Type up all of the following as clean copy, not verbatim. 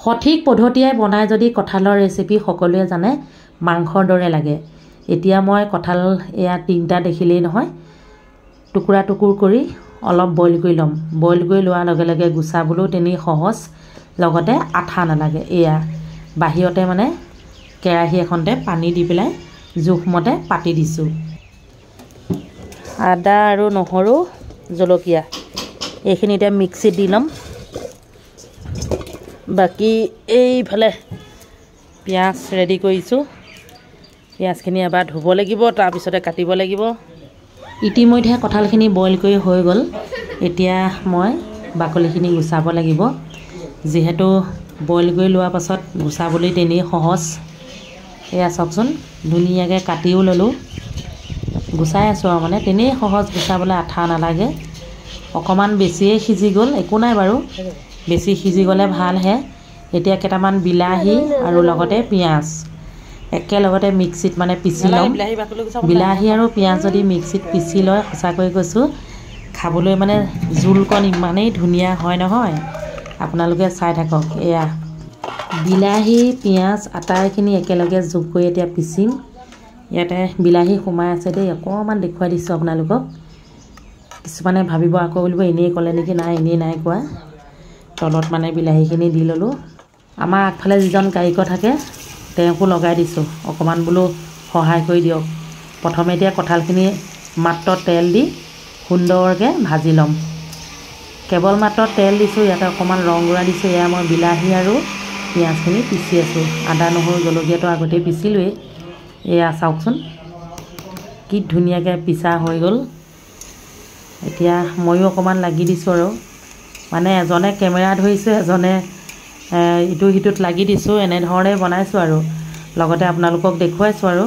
সঠিক পদ্ধতিৰে বনাই যদি কঁঠালৰ ৰেচিপি সকলোৱে জানে মাংসৰ দৰে লাগে। এতিয়া মই কঁঠাল এয়া 3টা দেখিলেই নহয় টুকুৰা টুকুৰ কৰি অলপ বইল কৰি ল'ম। বইল কৰি লোৱাৰ লগে লগে গুচাবলৈও তেনেই সহজ, লগতে আঠা নালাগে। এয়া বাহিৰতে মানে কেৰাহী এখনতে পানী দি পেলাই জোখমতে পাতি দিছোঁ। আদা আৰু নহৰু জলকীয়া এইখিনি এতিয়া মিক্সিত দি ল'ম। বাকী এইফালে পিঁয়াজ ৰেডি কৰিছোঁ। পিঁয়াজখিনি এবাৰ ধুব লাগিব, তাৰপিছতে কাটিব লাগিব। ইতিমধ্যে কঁঠালখিনি বইল কৰি হৈ গ'ল। এতিয়া মই বাকলিখিনি গুচাব লাগিব। যিহেতু বইল কৰি লোৱাৰ পাছত গুচাবলৈ তেনেই সহজ। এয়া চাওকচোন ধুনীয়াকৈ কাটিও ল'লোঁ। গুচাই আছোঁ আৰু মানে তেনেই সহজ গুচাবলৈ, আঠা নালাগে। অকণমান বেছিয়ে সিজি গ'ল, একো নাই বাৰু, বেছি সিজি গ'লে ভালহে। এতিয়া কেইটামান বিলাহী আৰু লগতে পিঁয়াজ একেলগতে মিক্সিত মানে পিচি ল'ম। বিলাহী আৰু পিঁয়াজ যদি মিক্সিত পিচি লয় সঁচাকৈ কৈছোঁ খাবলৈ মানে জোলকণ ইমানেই ধুনীয়া হয় নহয়, আপোনালোকে চাই থাকক। এয়া বিলাহী পিঁয়াজ আটাইখিনি একেলগে যোগ কৰি এতিয়া পিচিম। ইয়াতে বিলাহী সোমাই আছে দেই, অকণমান দেখুৱাই দিছোঁ আপোনালোকক। কিছুমানে ভাবিব আকৌ বুলিব এনেই ক'লে নেকি, নাই এনেই নাই কোৱা। তলত মানে বিলাহীখিনি দি ল'লোঁ। আমাৰ আগফালে যিজন কাৰিকৰ থাকে তেওঁকো লগাই দিছোঁ, অকণমান বোলো সহায় কৰি দিয়ক। প্ৰথমে এতিয়া কঁঠালখিনি মাত্ৰ তেল দি সুন্দৰকৈ ভাজি ল'ম। কেৱল মাত্ৰ তেল দিছোঁ, ইয়াতে অকণমান ৰং গুড়া দিছোঁ। এয়া মই বিলাহী আৰু পিঁয়াজখিনি পিচি আছোঁ। আদা নহৰু জলকীয়াটো আগতেই পিচিলোৱেই। এয়া চাওকচোন কি ধুনীয়াকৈ পিচা হৈ গ'ল। এতিয়া ময়ো অকণমান লাগি দিছোঁ আৰু মানে এজনে কেমেৰা ধৰিছোঁ, এজনে ইটো সিটোত লাগি দিছোঁ। এনেধৰণে বনাইছোঁ আৰু লগতে আপোনালোকক দেখুৱাইছোঁ আৰু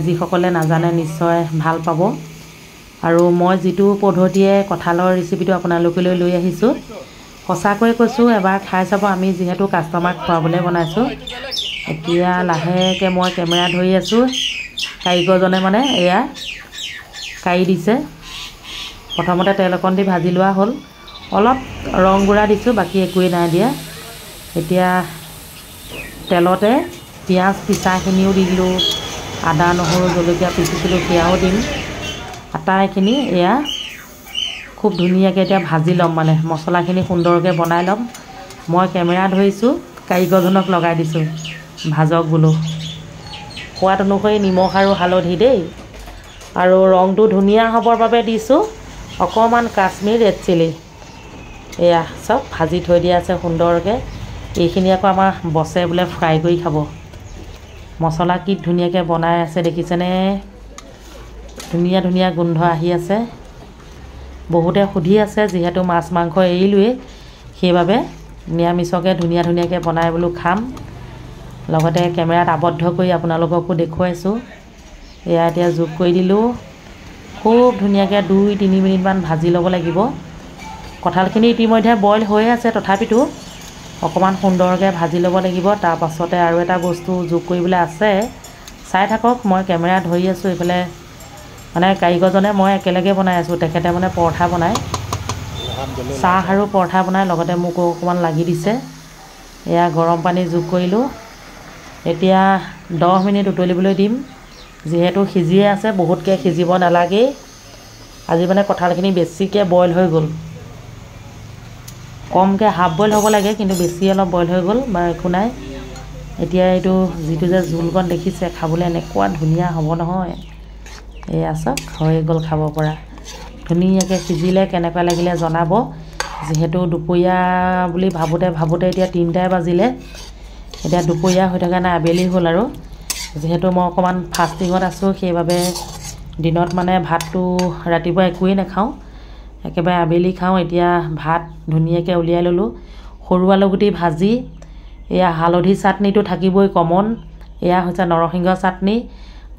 যিসকলে নাজানে নিশ্চয় ভাল পাব। আৰু মই যিটো পদ্ধতিয়ে কঁঠালৰ ৰেচিপিটো আপোনালোকলৈ লৈ আহিছোঁ, সঁচাকৈ কৈছোঁ এবাৰ খাই চাব। আমি যিহেতু কাষ্টমাৰক খুৱাবলৈ বনাইছোঁ। এতিয়া লাহেকৈ মই কেমেৰা ধৰি আছোঁ, কাৰিকৰজনে মানে এয়া কাঢ়ি দিছে। প্ৰথমতে তেল অকণ দি ভাজি লোৱা হ'ল, অলপ ৰং গুড়া দিছোঁ, বাকী একোৱেই নাই দিয়া। এতিয়া তেলতে পিঁয়াজ পিচাখিনিও দি দিলোঁ, আদা নহৰু জলকীয়া পিচিছিলোঁ সেয়াও দিম। আটাইখিনি এয়া খুব ধুনীয়াকৈ এতিয়া ভাজি ল'ম, মানে মছলাখিনি সুন্দৰকৈ বনাই ল'ম। মই কেমেৰা ধৰিছোঁ, কাৰিকৰজনক লগাই দিছোঁ ভাজক বোলো। সোৱাদ অনুসৰি নিমখ আৰু হালধি দেই, আৰু ৰংটো ধুনীয়া হ'বৰ বাবে দিছোঁ অকণমান কাশ্মীৰ ৰেড চিলি। এয়া চব ভাজি থৈ দিয়া আছে সুন্দৰকৈ। এইখিনি আকৌ আমাৰ বছে বোলে ফ্ৰাই কৰি খাব। মছলা কি ধুনীয়াকৈ বনাই আছে দেখিছেনে? ধুনীয়া ধুনীয়া গোন্ধ আহি আছে। বহুতে সুধি আছে, যিহেতু মাছ মাংস এৰিলোৱেই, সেইবাবে নিৰামিষকে ধুনীয়া ধুনীয়াকৈ বনাই বোলো খাম। লগতে কেমেৰাত আবদ্ধ কৰি আপোনালোককো দেখুৱাইছোঁ। এয়া এতিয়া যোগ কৰি দিলোঁ। খুব ধুনীয়াকৈ 2-3 মিনিটমান ভাজি ল'ব লাগিব। কঁঠালখিনি ইতিমধ্যে বইল হৈ আছে, তথাপিতো অকণমান সুন্দৰকৈ ভাজি ল'ব লাগিব। তাৰপাছতে আৰু এটা বস্তু যোগ কৰিবলৈ আছে, চাই থাকক। মই কেমেৰা ধৰি আছোঁ, এইফালে মানে কাৰিকৰজনে মই একেলগে বনাই আছোঁ। তেখেতে মানে পৰঠা বনায়, চাহ আৰু পৰঠা বনায়, লগতে মোকো অকণমান লাগি দিছে। এয়া গৰম পানী যোগ কৰিলোঁ। এতিয়া 10 মিনিট উতলিবলৈ দিম। যিহেতু সিজিয়ে আছে, বহুতকৈ সিজিব নালাগেই। আজি মানে কঁঠালখিনি বেছিকৈ বইল হৈ গ'ল, কমকৈ হাফ বইল হ'ব লাগে, কিন্তু বেছি অলপ বইল হৈ গ'ল, বাৰু একো নাই। এতিয়া এইটো যিটো যে জোলকণ দেখিছে, খাবলৈ এনেকুৱা ধুনীয়া হ'ব নহয়। এয়া চব হৈ গ'ল খাব পৰা। ধুনীয়াকৈ সিজিলে, কেনেকুৱা লাগিলে জনাব। যিহেতু দুপৰীয়া বুলি ভাবোঁতে এতিয়া 3টাই বাজিলে। এতিয়া দুপৰীয়া হৈ থকা নাই, আবেলি হ'ল আৰু। যিহেতু মই অকণমান ফাষ্টিঙত আছোঁ, সেইবাবে দিনত মানে ভাতটো ৰাতিপুৱা একোৱেই নাখাওঁ, একেবাৰে আবেলি খাওঁ। এতিয়া ভাত ধুনীয়াকৈ উলিয়াই ল'লোঁ। সৰু আলুগুটি ভাজি, এয়া হালধি চাটনিটো থাকিবই কমন। এয়া হৈছে নৰসিংহ চাটনি,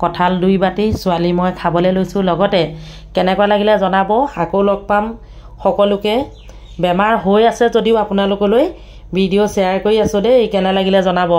কঁঠাল 2 বাটি, ছোৱালী মই খাবলৈ লৈছোঁ। লগতে কেনেকুৱা লাগিলে জনাব। আকৌ লগ পাম সকলোকে। বেমাৰ হৈ আছে যদিও আপোনালোকলৈ ভিডিঅ' শ্বেয়াৰ কৰি আছোঁ দেই, কেনে লাগিলে জনাব।